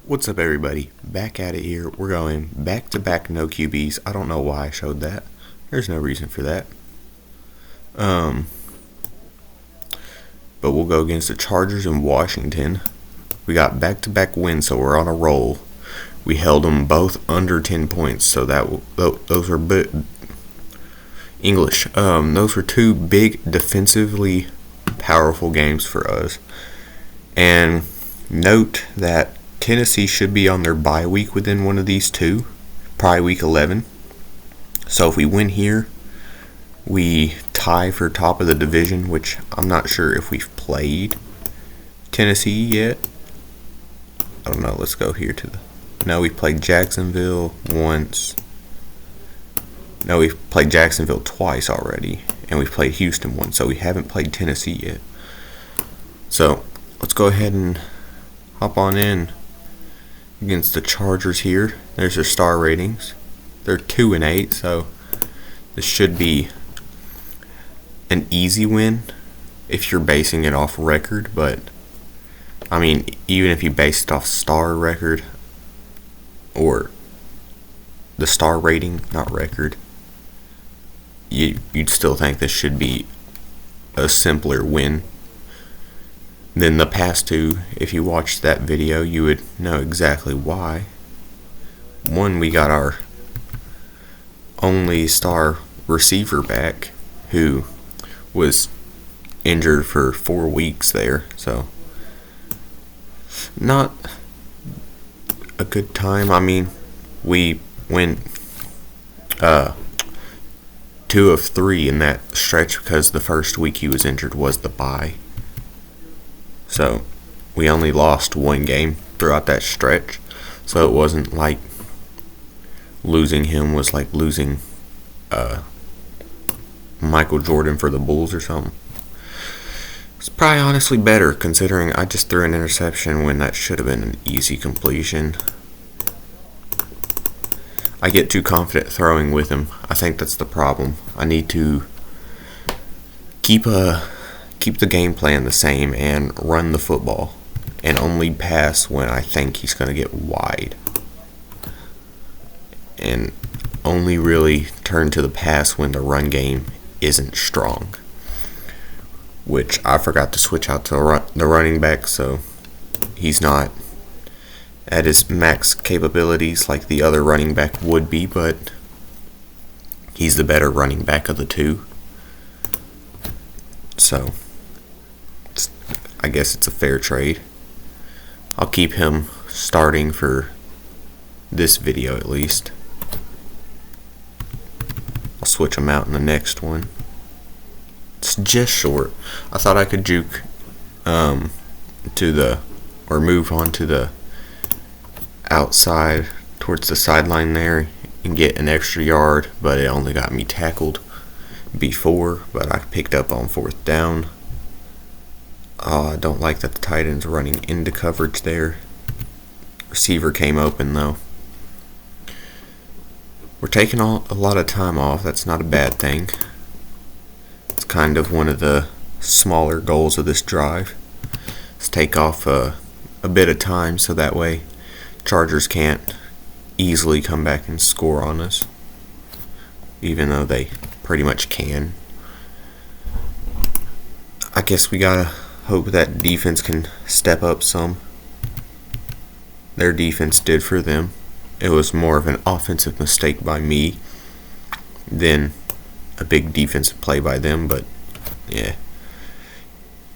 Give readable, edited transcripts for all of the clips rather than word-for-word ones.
What's up, everybody? Back at it here. We're going back-to-back no QBs. I don't know why I showed that. There's no reason for that. But we'll go against the Chargers in Washington. We got back-to-back wins, so we're on a roll. We held them both under 10 points, so those were English. Those were two big defensively powerful games for us. And note that Tennessee should be on their bye week within one of these two, probably week 11. So if we win here, we tie for top of the division, which I'm not sure if we've played Tennessee yet. I don't know. Let's go here to the... No, we played Jacksonville once. No, we've played Jacksonville twice already, and we've played Houston once, so we haven't played Tennessee yet. So let's go ahead and hop on in against the Chargers here. There's their star ratings. They're 2-8, so this should be an easy win if you're basing it off record. But I mean, even if you base it off star record or the star rating, not record, you'd still think this should be a simpler win than the past two. If you watched that video, you would know exactly why. One, we got our only star receiver back, who was injured for 4 weeks there, so not a good time. I mean, we went 2 of 3 in that stretch because the first week he was injured was the bye. So we only lost 1 game throughout that stretch. So it wasn't like losing him was like losing Michael Jordan for the Bulls or something. It's probably honestly better, considering I just threw an interception when that should have been an easy completion. I get too confident throwing with him. I think that's the problem. I need to keep the game plan the same and run the football, and only pass when I think he's going to get wide, and only really turn to the pass when the run game isn't strong, which I forgot to switch out to the running back, so he's not at his max capabilities like the other running back would be, but he's the better running back of the two. So I guess it's a fair trade. I'll keep him starting for this video at least. I'll switch him out in the next one. It's just short. I thought I could juke move on to the outside towards the sideline there and get an extra yard, but it only got me tackled before, but I picked up on 4th down. I don't like that the tight end's running into coverage there. Receiver came open though. We're taking a lot of time off. That's not a bad thing. It's kind of one of the smaller goals of this drive. Let's take off a bit of time so that way Chargers can't easily come back and score on us, even though they pretty much can. I guess we gotta hope that defense can step up some. Their defense did for them. It was more of an offensive mistake by me than a big defensive play by them, but yeah,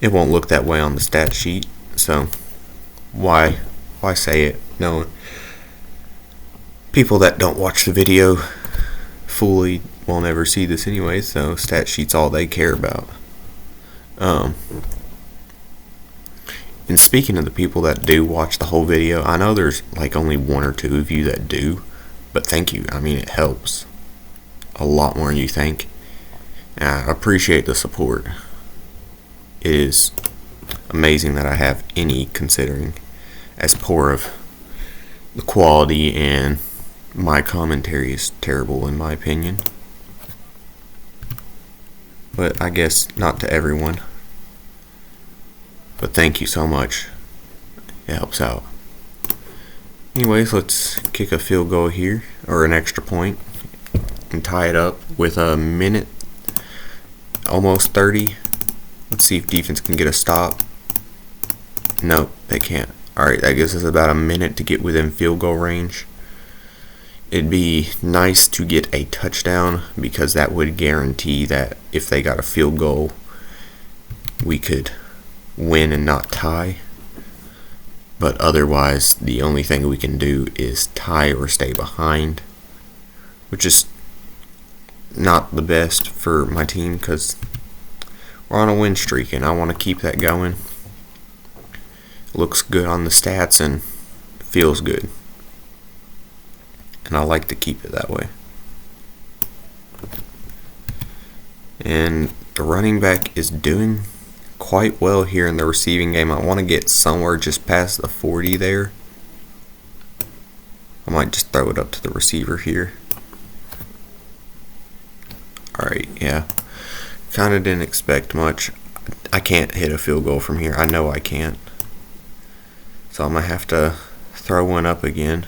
it won't look that way on the stat sheet, so why say it? No, people that don't watch the video fully will never see this anyway, so stat sheet's all they care about. And speaking of the people that do watch the whole video, I know there's like only 1 or 2 of you that do, but thank you. I mean, it helps a lot more than you think. I appreciate the support. It is amazing that I have any, considering as poor of the quality, and my commentary is terrible in my opinion. But I guess not to everyone. But thank you so much. It helps out. Anyways, let's kick a field goal here, or an extra point, and tie it up with a minute, almost 30. Let's see if defense can get a stop. Nope, they can't. Alright, that gives us about a minute to get within field goal range. It'd be nice to get a touchdown because that would guarantee that if they got a field goal, we could win and not tie. But otherwise, the only thing we can do is tie or stay behind, which is not the best for my team because we're on a win streak and I want to keep that going. It looks good on the stats and feels good, and I like to keep it that way. And the running back is doing quite well here in the receiving game. I want to get somewhere just past the 40 there. I might just throw it up to the receiver here. Alright, yeah. Kind of didn't expect much. I can't hit a field goal from here. I know I can't. So I'm going to have to throw one up again.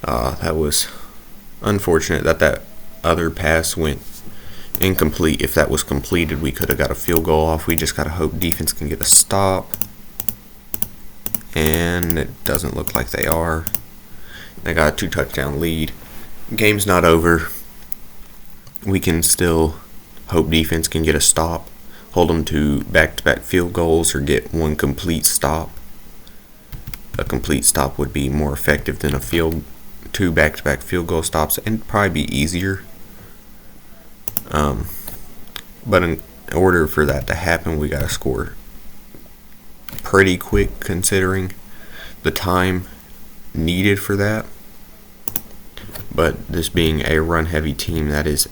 That was unfortunate that other pass went incomplete. If that was completed, we could have got a field goal off. We just got to hope defense can get a stop. And it doesn't look like they are. They got a 2-touchdown lead. Game's not over. We can still hope defense can get a stop, hold them to back-to-back field goals, or get one complete stop. A complete stop would be more effective than two back-to-back field goal stops, and probably be easier. But in order for that to happen, we gotta score pretty quick considering the time needed for that. But this being a run-heavy team, that is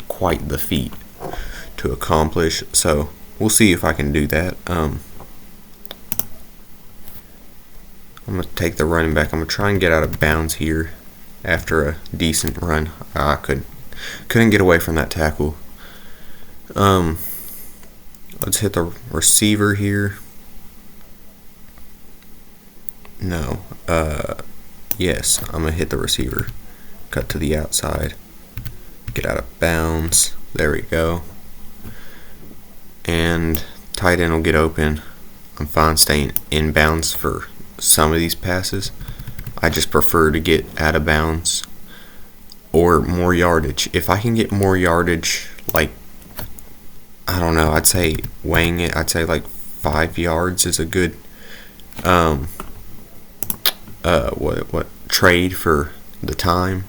quite the feat to accomplish. So we'll see if I can do that. I'm going to take the running back. I'm going to try and get out of bounds here after a decent run. I couldn't get away from that tackle. Let's hit the receiver here. No. Yes, I'm going to hit the receiver. Cut to the outside. Get out of bounds. There we go. And tight end will get open. I'm fine staying in bounds for some of these passes. I just prefer to get out of bounds or more yardage. If I can get more yardage, like, I don't know, I'd say weighing it, I'd say like 5 yards is a good trade for the time.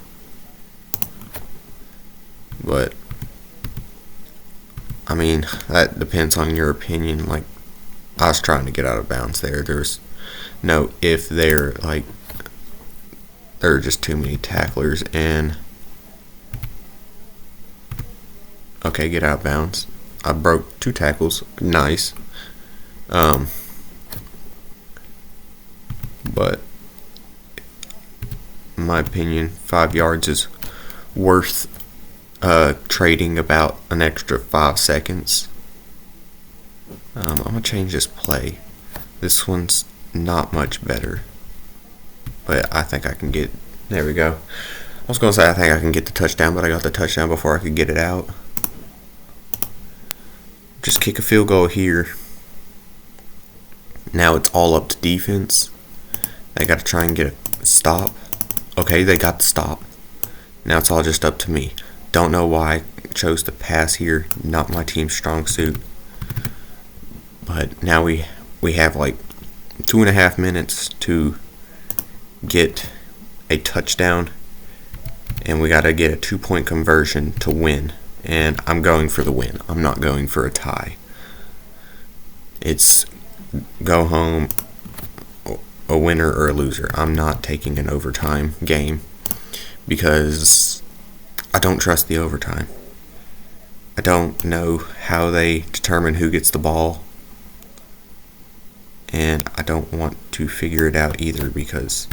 But I mean, that depends on your opinion. Like, I was trying to get out of bounds there. There's no if there, like, there are just too many tacklers. And okay, get out of bounds. I broke 2 tackles. Nice. But in my opinion, 5 yards is worth trading about an extra 5 seconds. I'm going to change this play. This one's not much better, but I think I can get, there we go. I was going to say I think I can get the touchdown, but I got the touchdown before I could get it out. Just kick a field goal here. Now it's all up to defense. They got to try and get a stop. Okay, they got the stop. Now it's all just up to me. Don't know why I chose to pass here. Not my team's strong suit. But now we have like 2.5 minutes to get a touchdown. And we got to get a 2-point conversion to win. And I'm going for the win. I'm not going for a tie. It's go home, a winner or a loser. I'm not taking an overtime game because I don't trust the overtime. I don't know how they determine who gets the ball, and I don't want to figure it out either because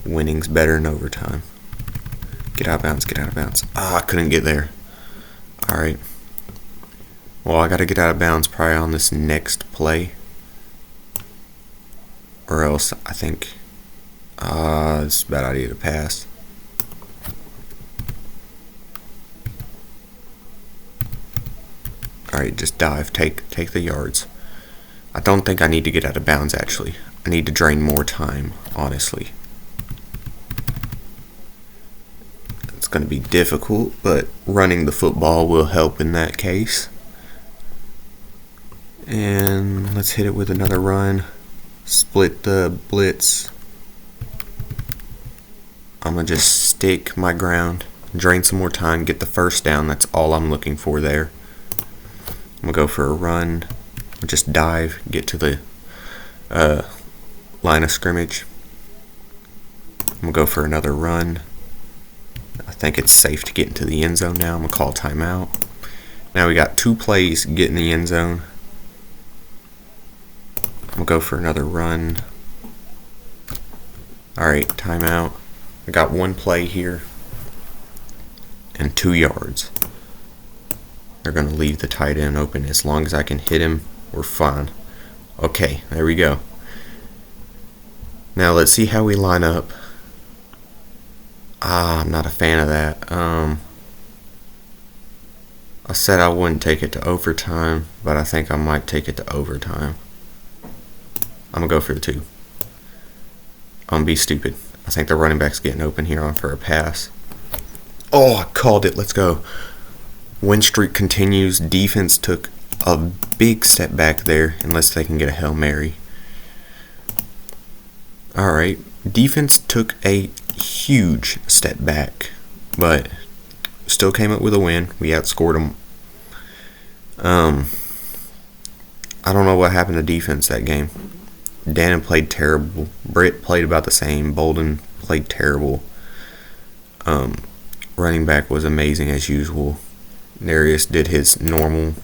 winning's better in overtime. Get out of bounds, get out of bounds. I couldn't get there. Alright. Well, I gotta get out of bounds probably on this next play. or else I think it's a bad idea to pass. Alright, just dive. Take the yards. I don't think I need to get out of bounds, actually. I need to drain more time, honestly. It's going to be difficult, but running the football will help in that case. And let's hit it with another run. Split the blitz. I'm going to just stick my ground, drain some more time, get the first down. That's all I'm looking for there. I'm going to go for a run, just dive, get to the line of scrimmage. I'm going to go for another run. I think it's safe to get into the end zone now. I'm going to call timeout. Now we got 2 plays, get in the end zone. I'm going to go for another run. Alright, timeout. I got 1 play here and 2 yards. They're going to leave the tight end open. As long as I can hit him, we're fine. Okay, there we go. Now let's see how we line up. I'm not a fan of that. I said I wouldn't take it to overtime, but I think I might take it to overtime. I'm going to go for the 2. I'm going to be stupid. I think the running back's getting open here on for a pass. Oh, I called it. Let's go. Win streak continues. Defense took a big step back there, unless they can get a Hail Mary. Alright, defense took a huge step back, but still came up with a win. We outscored them. I don't know what happened to defense that game. Dannon played terrible. Britt played about the same. Bolden played terrible. Running back was amazing as usual. Darius did his normal.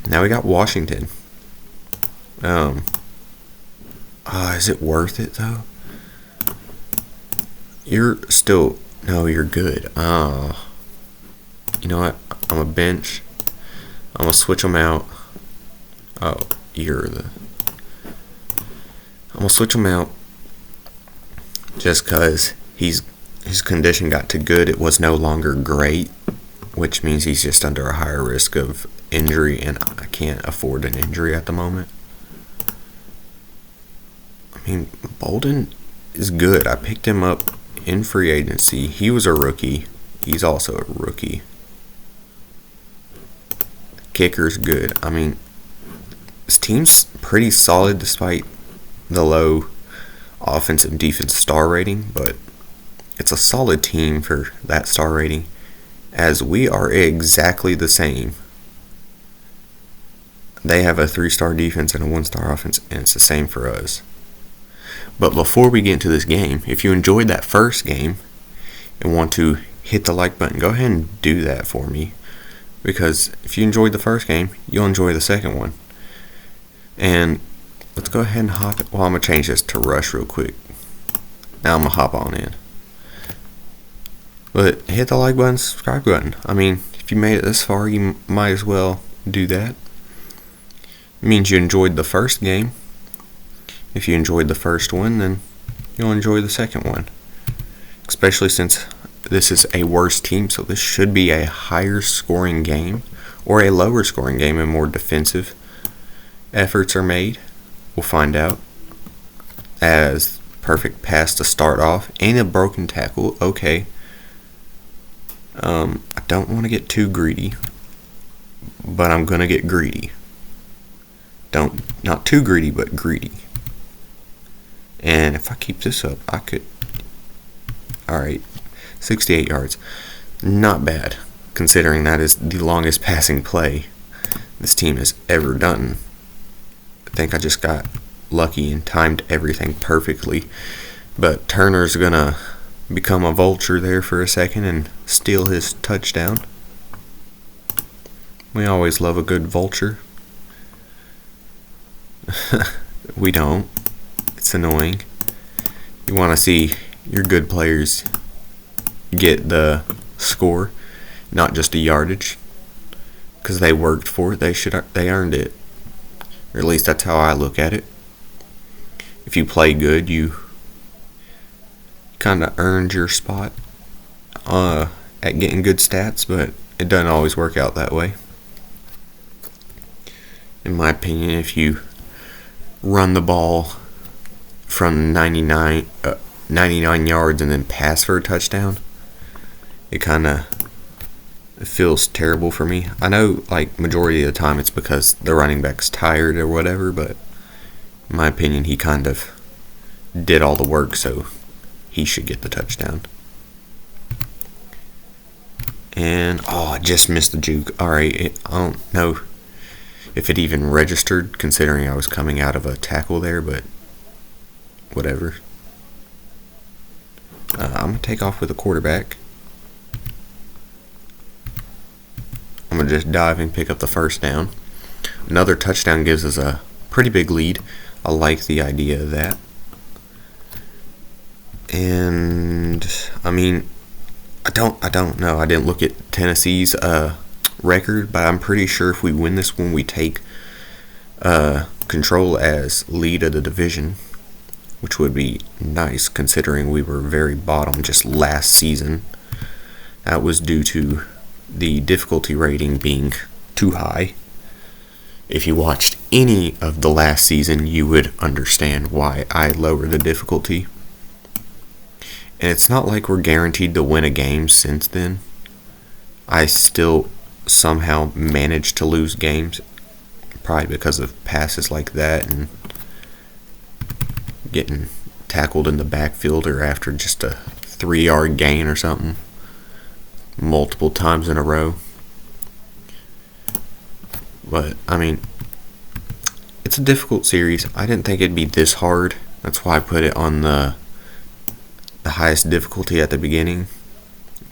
Now we got Washington. Is it worth it though? You're still you're good. You know what? I'm a bench. I'm gonna switch them out. I'm gonna switch him out just because his condition got too good. It was no longer great, which means he's just under a higher risk of injury, and I can't afford an injury at the moment. I mean, Bolden is good. I picked him up in free agency. He was a rookie. He's also a rookie. Kicker's good. I mean, this team's pretty solid despite the low offensive defense star rating, but it's a solid team for that star rating, as we are exactly the same. They have a 3-star defense and a 1-star offense, and it's the same for us. But before we get into this game, if you enjoyed that first game and want to hit the like button, go ahead and do that for me. Because if you enjoyed the first game, you'll enjoy the second one. And let's go ahead and hop it. Well, I'm going to change this to rush real quick. Now I'm going to hop on in. But hit the like button, subscribe button. I mean, if you made it this far, you might as well do that. It means you enjoyed the first game. If you enjoyed the first one, then you'll enjoy the second one. Especially since this is a worse team, so this should be a higher scoring game or a lower scoring game and more defensive efforts are made. We'll find out. As perfect pass to start off and a broken tackle. Okay. I don't want to get too greedy, but I'm going to get greedy. Not too greedy, but greedy. And if I keep this up, I could. Alright, 68 yards. Not bad, considering that is the longest passing play this team has ever done. I think I just got lucky and timed everything perfectly. But Turner's going to become a vulture there for a second and steal his touchdown. We always love a good vulture. We don't. It's annoying. You want to see your good players get the score, not just a yardage, because they worked for it. They earned it, or at least that's how I look at it. if you play good, you kind of earned your spot at getting good stats, but it doesn't always work out that way. In my opinion, if you run the ball from 99 yards and then pass for a touchdown, it kind of feels terrible for me. I know, like, majority of the time it's because the running back's tired or whatever, but in my opinion, he kind of did all the work, so he should get the touchdown. And, I just missed the juke. Alright, I don't know if it even registered, considering I was coming out of a tackle there, but whatever. I'm going to take off with the quarterback. I'm going to just dive and pick up the first down. Another touchdown gives us a pretty big lead. I like the idea of that. And, I mean, I don't know. I didn't look at Tennessee's record, but I'm pretty sure if we win this one, we take control as lead of the division, which would be nice considering we were very bottom just last season. That was due to the difficulty rating being too high. If you watched any of the last season, you would understand why I lowered the difficulty. And it's not like we're guaranteed to win a game since then. I still somehow managed to lose games, probably because of passes like that and getting tackled in the backfield or after just a 3-yard gain or something multiple times in a row. But, I mean, it's a difficult series. I didn't think it'd be this hard. That's why I put it on the highest difficulty at the beginning,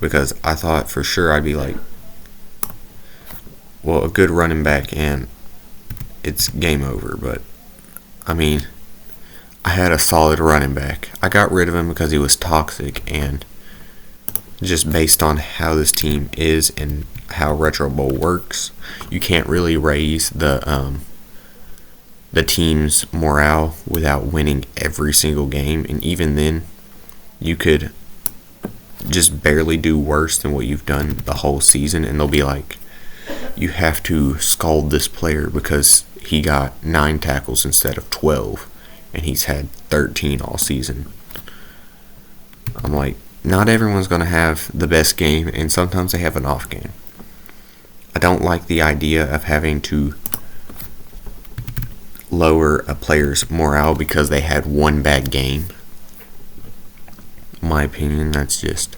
because I thought for sure I'd be like, well, a good running back and it's game over. But, I mean, I had a solid running back. I got rid of him because he was toxic, and just based on how this team is and how Retro Bowl works, you can't really raise the team's morale without winning every single game, and even then, you could just barely do worse than what you've done the whole season, and they'll be like, you have to scold this player because he got 9 tackles instead of 12, and he's had 13 all season. I'm like, not everyone's going to have the best game, and sometimes they have an off game. I don't like the idea of having to lower a player's morale because they had one bad game. In my opinion, that's just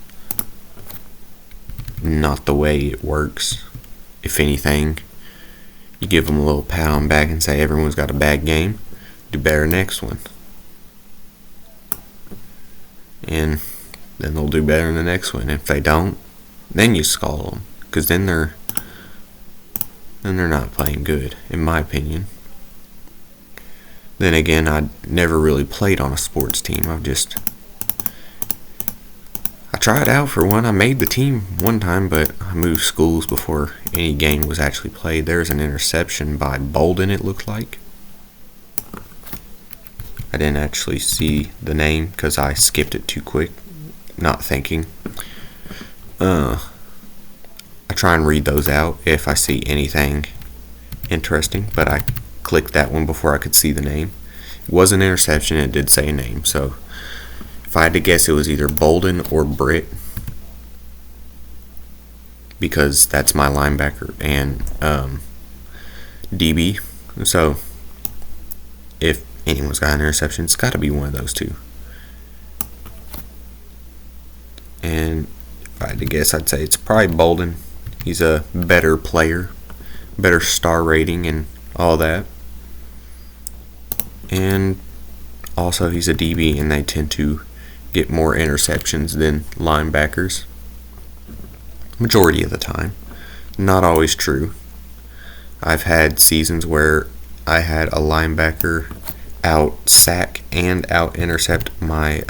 not the way it works. If anything, you give them a little pat on the back and say everyone's got a bad game, do better next one. And then they'll do better in the next one. If they don't, then you scold them, because then they're not playing good, in my opinion. Then again, I never really played on a sports team. I tried out for one. I made the team one time, but I moved schools before any game was actually played. There's an interception by Bolden, it looked like. I didn't actually see the name because I skipped it too quick, not thinking. I try and read those out if I see anything interesting, but I clicked that one before I could see the name. It was an interception, it did say a name, so if I had to guess, it was either Bolden or Britt, because that's my linebacker and DB. So if anyone's got an interception, it's got to be one of those two. And if I had to guess, I'd say it's probably Bolden. He's a better player, better star rating and all that. And also he's a DB, and they tend to get more interceptions than linebackers. Majority of the time. Not always true. I've had seasons where I had a linebacker out sack and out intercept my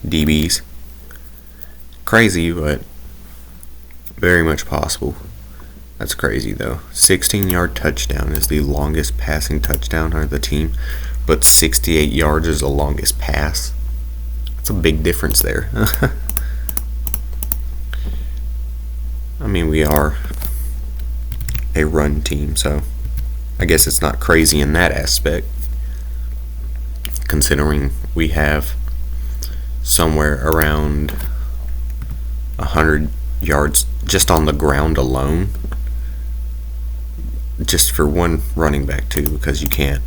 DBs. Crazy, but very much possible. That's crazy though. 16-yard touchdown is the longest passing touchdown of the team, but 68 yards is the longest pass. That's a big difference there. I mean, we are a run team, so I guess it's not crazy in that aspect, considering we have somewhere around 100 yards just on the ground alone, just for one running back too, because you can't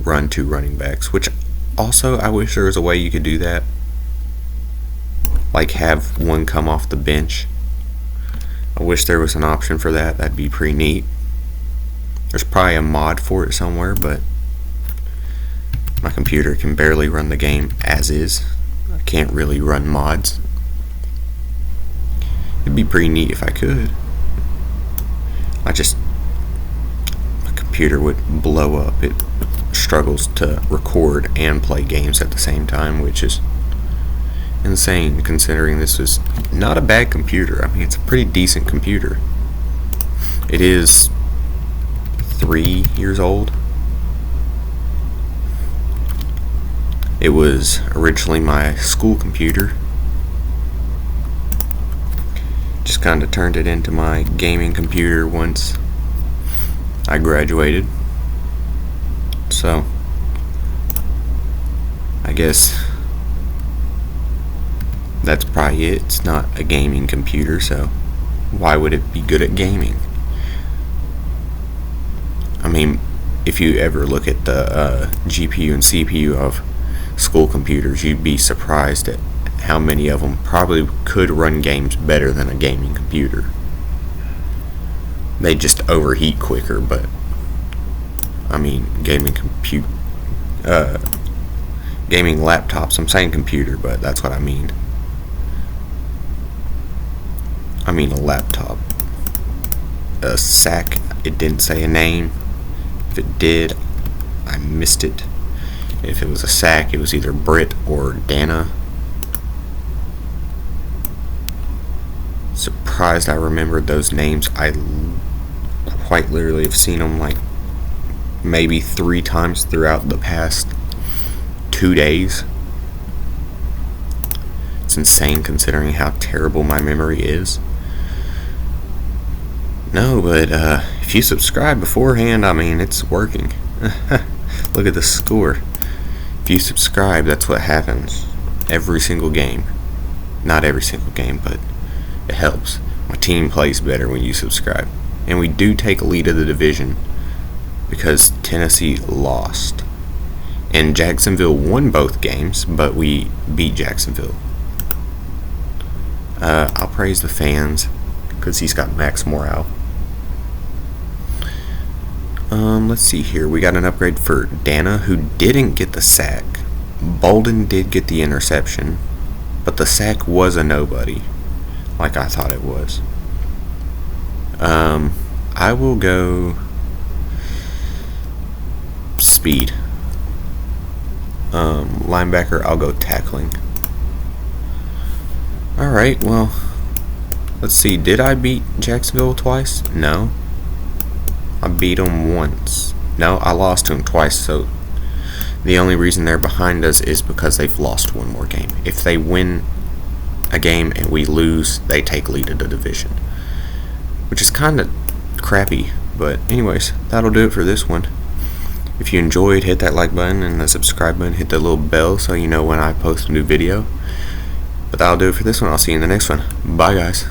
run two running backs, which also I wish there was a way you could do that, like have one come off the bench. I wish there was an option for that. That'd be pretty neat. There's probably a mod for it somewhere, but my computer can barely run the game as is. I can't really run mods. It'd be pretty neat if I could. My computer would blow up. It struggles to record and play games at the same time, which is insane considering this is not a bad computer. I mean, it's a pretty decent computer. It is 3 years old. It was originally my school computer. Just kind of turned it into my gaming computer once I graduated. So I guess that's probably it. It's not a gaming computer, so why would it be good at gaming? I mean, if you ever look at the GPU and CPU of school computers, you'd be surprised at how many of them probably could run games better than a gaming computer. They just overheat quicker, but I mean, gaming laptops. I'm saying computer, but that's what I mean. I mean a laptop. A SAC. It didn't say a name. If it did, I missed it. If it was a SAC, it was either Brit or Dana. Surprised I remembered those names. I quite literally have seen them like maybe 3 times throughout the past 2 days. It's insane considering how terrible my memory is. No, but if you subscribe beforehand, I mean, it's working. Look at the score. If you subscribe, that's what happens every single game. Not every single game, but it helps. My team plays better when you subscribe. And we do take a lead of the division because Tennessee lost. And Jacksonville won both games, but we beat Jacksonville. I'll praise the fans because he's got max morale. Let's see here. We got an upgrade for Dana, who didn't get the sack. Bolden did get the interception, but the sack was a nobody, like I thought it was. I will go speed. Linebacker, I'll go tackling. Alright, well, let's see. Did I beat Jacksonville twice? No. I beat them once. No, I lost to them twice, so the only reason they're behind us is because they've lost one more game. If they win a game and we lose, they take lead of the division, which is kind of crappy. But anyways, that'll do it for this one. If you enjoyed, hit that like button and the subscribe button, hit the little bell so you know when I post a new video. But that'll do it for this one. I'll see you in the next one. Bye, guys.